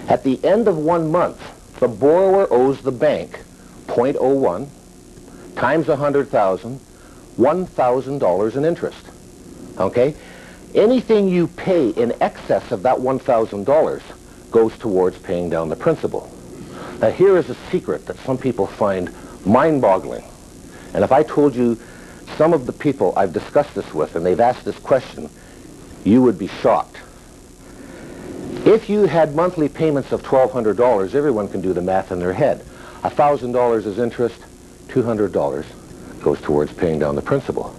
At the end of 1 month, the borrower owes the bank 0.01 times 100,000, $1,000 in interest. Okay? Anything you pay in excess of that $1,000 goes towards paying down the principal. Now here is a secret that some people find mind-boggling. And if I told you some of the people I've discussed this with and they've asked this question, you would be shocked. If you had monthly payments of $1,200, everyone can do the math in their head. $1,000 is interest, $200 goes towards paying down the principal.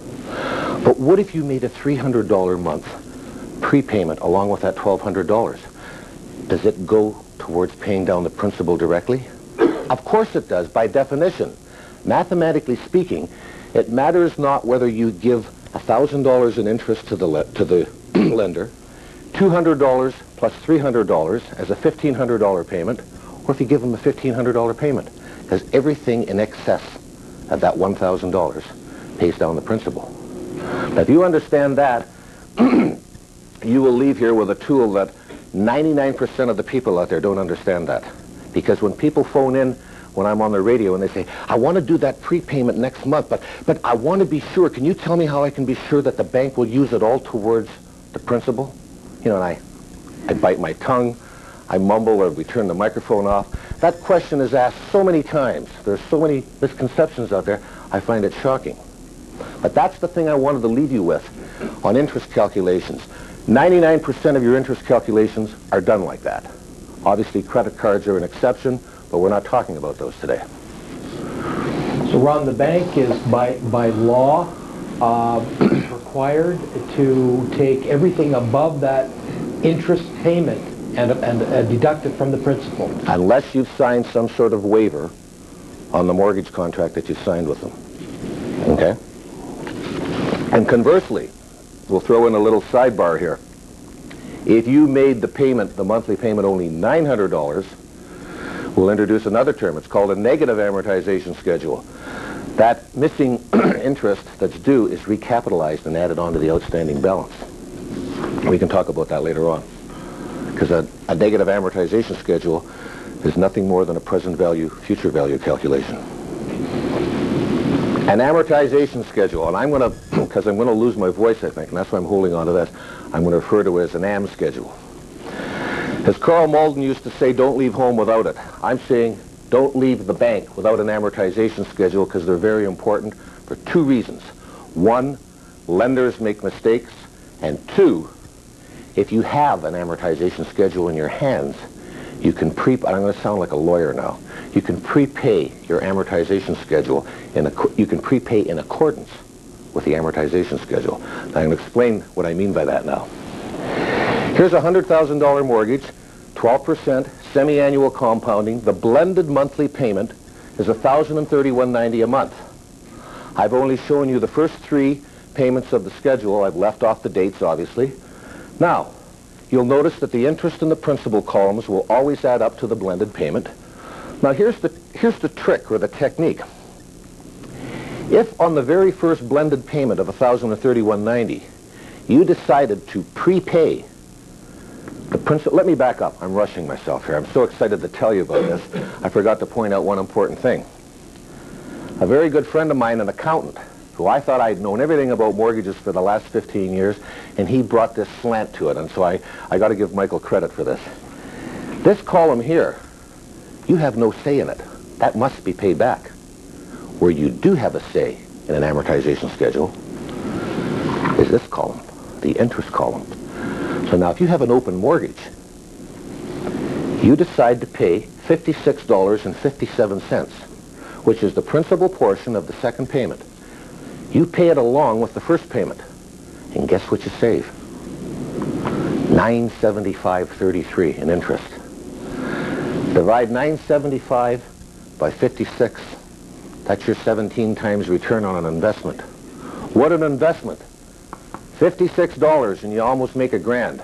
But what if you made a $300 a month prepayment along with that $1,200? Does it go towards paying down the principal directly? Of course it does, by definition. Mathematically speaking, it matters not whether you give $1,000 in interest to the lender, $200 plus $300 as a $1,500 payment, or if you give them a $1,500 payment, because everything in excess of that $1,000 pays down the principal. Now, if you understand that, you will leave here with a tool that 99% of the people out there don't understand that. Because when people phone in, when I'm on the radio, and they say, I want to do that prepayment next month, but I want to be sure. Can you tell me how I can be sure that the bank will use it all towards the principal? You know, and I bite my tongue, I mumble, or we turn the microphone off. That question is asked so many times. There's so many misconceptions out there, I find it shocking. But that's the thing I wanted to leave you with on interest calculations. 99% of your interest calculations are done like that. Obviously, credit cards are an exception, but we're not talking about those today. So, Ron, the bank is by law required to take everything above that interest payment and deduct it from the principal. Unless you've signed some sort of waiver on the mortgage contract that you signed with them. Okay? And conversely, we'll throw in a little sidebar here. If you made the payment, the monthly payment, only $900, we'll introduce another term. It's called a negative amortization schedule. That missing interest that's due is recapitalized and added onto the outstanding balance. We can talk about that later on. Because a negative amortization schedule is nothing more than a present value, future value calculation. An amortization schedule, and I'm going to, because I'm going to lose my voice, I think, and that's why I'm holding on to this, I'm going to refer to it as an AM schedule. As Carl Malden used to say, don't leave home without it. I'm saying don't leave the bank without an amortization schedule because they're very important for two reasons. One, lenders make mistakes, and two, if you have an amortization schedule in your hands, you can I'm going to sound like a lawyer now. You can prepay your amortization schedule. You can prepay in accordance with the amortization schedule. Now, I'm going to explain what I mean by that now. Here's a $100,000 mortgage, 12%, semi-annual compounding. The blended monthly payment is $1,031.90 a month. I've only shown you the first three payments of the schedule. I've left off the dates, obviously. Now, you'll notice that the interest and the principal columns will always add up to the blended payment. Now, here's the trick or the technique. If on the very first blended payment of $1,031.90, you decided to prepay the principal, let me back up. I'm rushing myself here. I'm so excited to tell you about this. I forgot to point out one important thing. A very good friend of mine, an accountant, who I thought I'd known everything about mortgages for the last 15 years, and he brought this slant to it, and so I got to give Michael credit for this. This column here, you have no say in it. That must be paid back. Where you do have a say in an amortization schedule is this column, the interest column. So now if you have an open mortgage, you decide to pay $56.57, which is the principal portion of the second payment. You pay it along with the first payment. And guess what you save? $975.33 in interest. Divide 975 by 56. That's your 17 times return on an investment. What an investment. $56 and you almost make $1,000.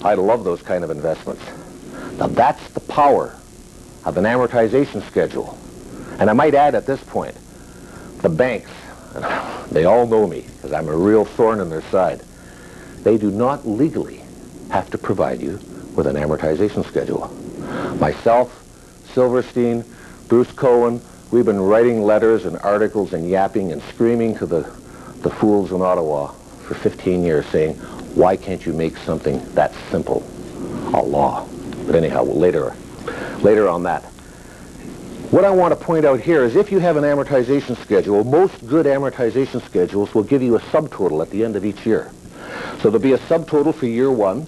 I love those kind of investments. Now that's the power of an amortization schedule. And I might add at this point, the banks, they all know me because I'm a real thorn in their side. They do not legally have to provide you with an amortization schedule. Myself, Silverstein, Bruce Cohen, we've been writing letters and articles and yapping and screaming to the fools in Ottawa for 15 years saying, why can't you make something that simple a law? But anyhow, later on that. What I want to point out here is if you have an amortization schedule, most good amortization schedules will give you a subtotal at the end of each year. So there'll be a subtotal for year 1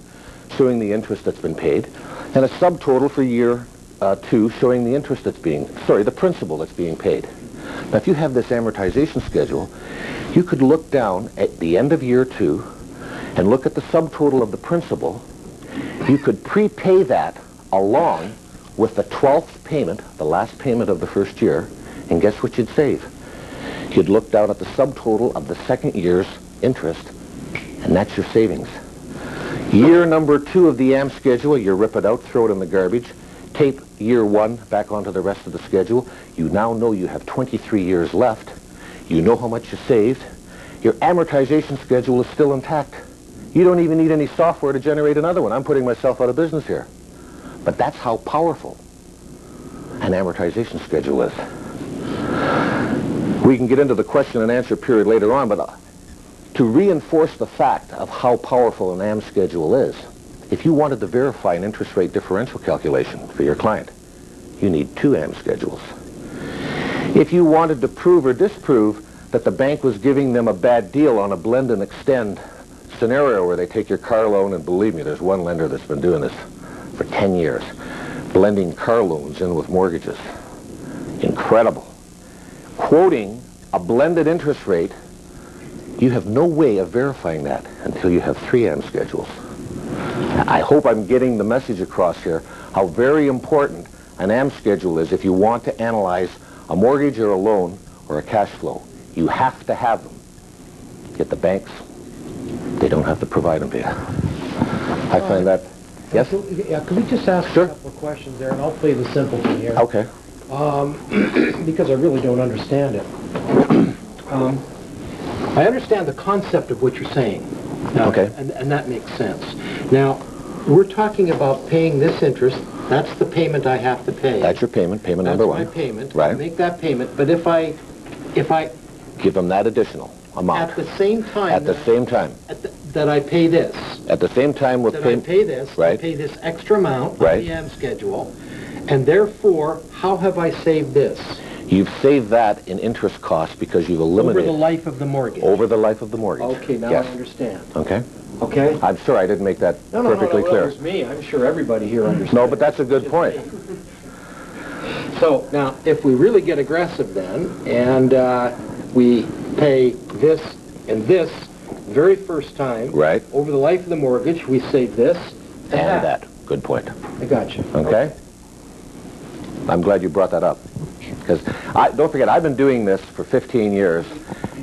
showing the interest that's been paid, and a subtotal for year 2 showing the interest that's the principal that's being paid. Now if you have this amortization schedule, you could look down at the end of year 2 and look at the subtotal of the principal. You could prepay that along with the 12th payment, the last payment of the first year, and guess what you'd save? You'd look down at the subtotal of the second year's interest, and that's your savings. Year number 2 of the AM schedule, you rip it out, throw it in the garbage, tape year 1 back onto the rest of the schedule. You now know you have 23 years left. You know how much you saved. Your amortization schedule is still intact. You don't even need any software to generate another one. I'm putting myself out of business here. But that's how powerful an amortization schedule is. We can get into the question and answer period later on, but to reinforce the fact of how powerful an AM schedule is, if you wanted to verify an interest rate differential calculation for your client, you need 2 AM schedules. If you wanted to prove or disprove that the bank was giving them a bad deal on a blend and extend scenario where they take your car loan, and believe me, there's one lender that's been doing this for 10 years, blending car loans in with mortgages. Incredible. Quoting a blended interest rate, you have no way of verifying that until you have 3 AM schedules. I hope I'm getting the message across here, how very important an AM schedule is if you want to analyze a mortgage or a loan or a cash flow. You have to have them. Yet the banks, they don't have to provide them to you. I find that... Yes? Yeah, could we just ask Sure. a couple of questions there, and I'll play the simpleton here. Okay. Because I really don't understand it. I understand the concept of what you're saying. Now, Okay. And that makes sense. Now, we're talking about paying this interest. That's the payment I have to pay. That's your payment, payment number 1. That's my payment. Right. I make that payment. But if I give them that additional amount. at the same time... At the same time. That I pay this. At the same time with that I pay this. Right. I pay this extra amount Right. on the AM schedule. And therefore, how have I saved this? You've saved that in interest costs because you've eliminated... Over the life of the mortgage. Over the life of the mortgage. Okay, now Yes. I understand. Okay. Okay? I'm sure I didn't make that perfectly No, clear. it was me. I'm sure everybody here understands. No, but that's a good point. So, now, if we really get aggressive then, and we pay this and this very first time, Right. over the life of the mortgage, we save this And that. Good point. I got you. Okay? I'm glad you brought that up. Because, don't forget, I've been doing this for 15 years,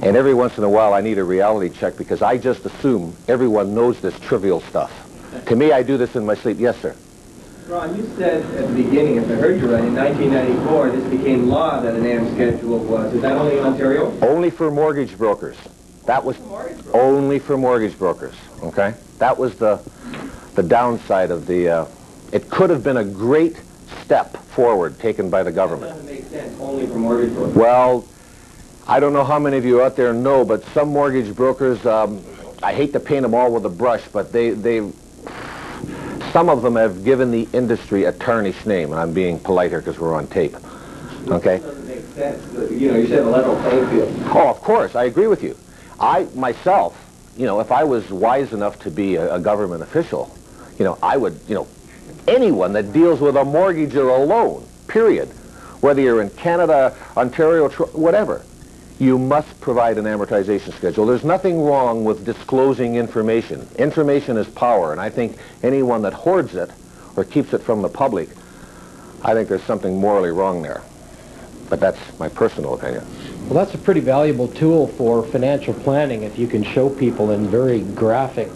and every once in a while I need a reality check because I just assume everyone knows this trivial stuff. To me, I do this in my sleep. Yes, sir. Ron, you said at the beginning, if I heard you right, in 1994, this became law that an AM schedule was. Is that only in Ontario? Only for mortgage brokers. That was only for mortgage brokers, okay? That was the downside of the... it could have been a great step forward taken by the government. That doesn't make sense, only for mortgage brokers. Well, I don't know how many of you out there know, but some mortgage brokers, I hate to paint them all with a brush, but some of them have given the industry a tarnished name, and I'm being polite here because we're on tape, okay? That doesn't make sense. You know, you said a level playing field. Oh, of course, I agree with you. I, myself, you know, if I was wise enough to be a government official, you know, I would, you know, anyone that deals with a mortgage or a loan, period, whether you're in Canada, Ontario, whatever, you must provide an amortization schedule. There's nothing wrong with disclosing information. Information is power, and I think anyone that hoards it or keeps it from the public, I think there's something morally wrong there. But that's my personal opinion. Well, that's a pretty valuable tool for financial planning if you can show people in very graphic,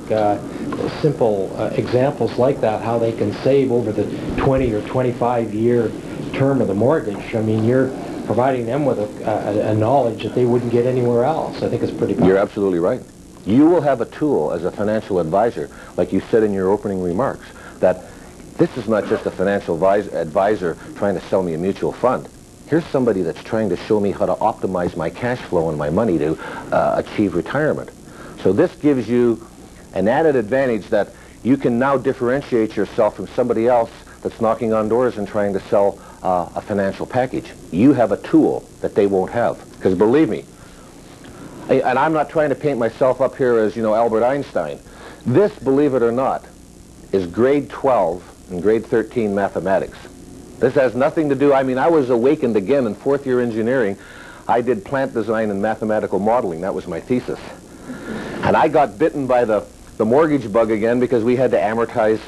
simple examples like that how they can save over the 20 or 25-year term of the mortgage. I mean, you're providing them with a knowledge that they wouldn't get anywhere else. I think it's pretty powerful. You're absolutely right. You will have a tool as a financial advisor, like you said in your opening remarks, that This is not just a financial advisor trying to sell me a mutual fund. Here's somebody that's trying to show me how to optimize my cash flow and my money to achieve retirement. So this gives you an added advantage that you can now differentiate yourself from somebody else that's knocking on doors and trying to sell a financial package. You have a tool that they won't have. Because believe me, and I'm not trying to paint myself up here as, Albert Einstein. This, believe it or not, is grade 12 and grade 13 mathematics. This has nothing to do, I was awakened again in fourth year engineering. I did plant design and mathematical modeling. That was my thesis. And I got bitten by the mortgage bug again because we had to amortize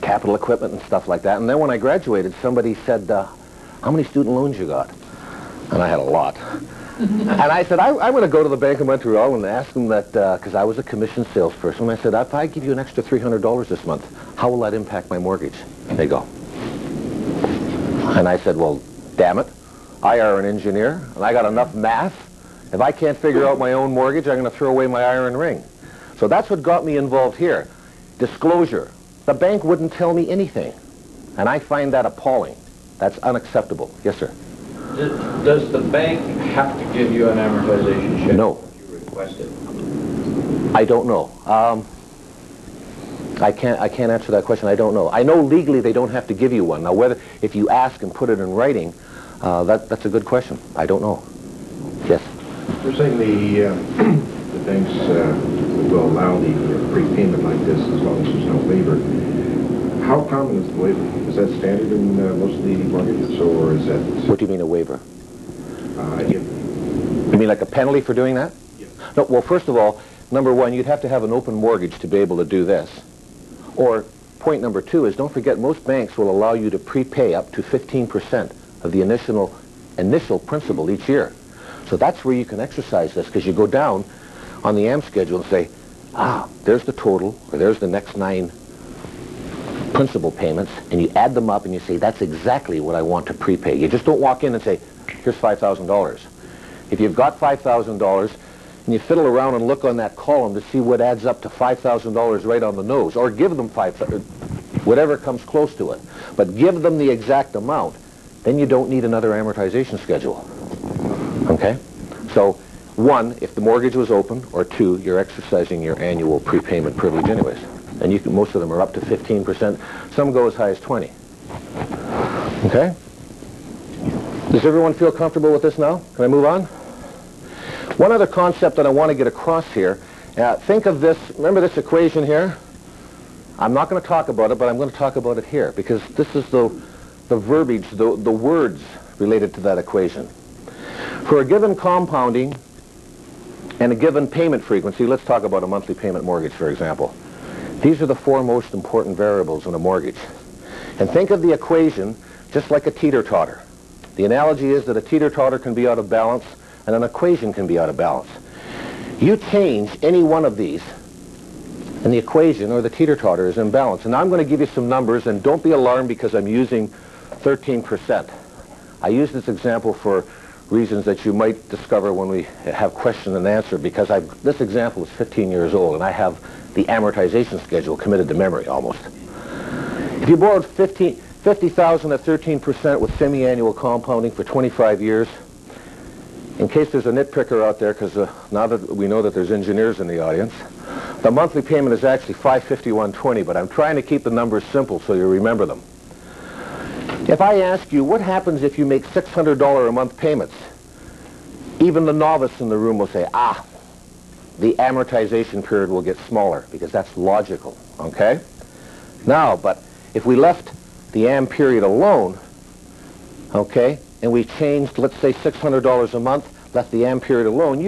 capital equipment and stuff like that. And then when I graduated, somebody said, how many student loans you got? And I had a lot. And I said, I'm going to go to the Bank of Montreal and ask them that, because I was a commission salesperson. I said, if I give you an extra $300 this month, how will that impact my mortgage? And they go. And I said, well, damn it. I are an engineer, and I got enough math. If I can't figure out my own mortgage, I'm going to throw away my iron ring. So that's what got me involved here. Disclosure. The bank wouldn't tell me anything. And I find that appalling. That's unacceptable. Yes, sir. Does the bank have to give you an amortization schedule? No. If you request it? I don't know. I can't answer that question. I don't know. I know legally they don't have to give you one. Now, whether if you ask and put it in writing, that's a good question. I don't know. Yes. You're saying the banks will allow the prepayment like this as long as there's no waiver. How common is the waiver? Is that standard in most of the mortgages, or is that... What do you mean a waiver? You mean like a penalty for doing that? Yes. No, well, first of all, number one, you'd have to have an open mortgage to be able to do this. Or point number two is, don't forget, most banks will allow you to prepay up to 15% of the initial principal each year. So that's where you can exercise this, because you go down on the AM schedule and say, there's the total, or there's the next 9 principal payments, and you add them up and you say, that's exactly what I want to prepay. You just don't walk in and say, here's $5,000. If you've got $5,000 and you fiddle around and look on that column to see what adds up to $5,000 right on the nose, or give them whatever comes close to it, but give them the exact amount, then you don't need another amortization schedule. Okay? So, one, if the mortgage was open, or two, you're exercising your annual prepayment privilege anyways. And most of them are up to 15%. Some go as high as 20. Okay? Does everyone feel comfortable with this now? Can I move on? One other concept that I want to get across here. Think of this, remember this equation here? I'm not going to talk about it, but I'm going to talk about it here, because this is the verbiage, the words related to that equation. For a given compounding and a given payment frequency, let's talk about a monthly payment mortgage, for example. These are the 4 most important variables in a mortgage. And think of the equation just like a teeter-totter. The analogy is that a teeter-totter can be out of balance and an equation can be out of balance. You change any one of these and the equation or the teeter-totter is in balance. And I'm going to give you some numbers, and don't be alarmed because I'm using 13%. I use this example for reasons that you might discover when we have question and answer, because this example is 15 years old and I have the amortization schedule committed to memory almost. If you borrowed $50,000 at 13% with semi-annual compounding for 25 years, in case there's a nitpicker out there, because now that we know that there's engineers in the audience, the monthly payment is actually $551.20, but I'm trying to keep the numbers simple so you remember them. If I ask you, what happens if you make $600 a month payments? Even the novice in the room will say, the amortization period will get smaller, because that's logical, okay? Now, but if we left the AM period alone, okay, and we changed, let's say, $600 a month, left the AM period alone,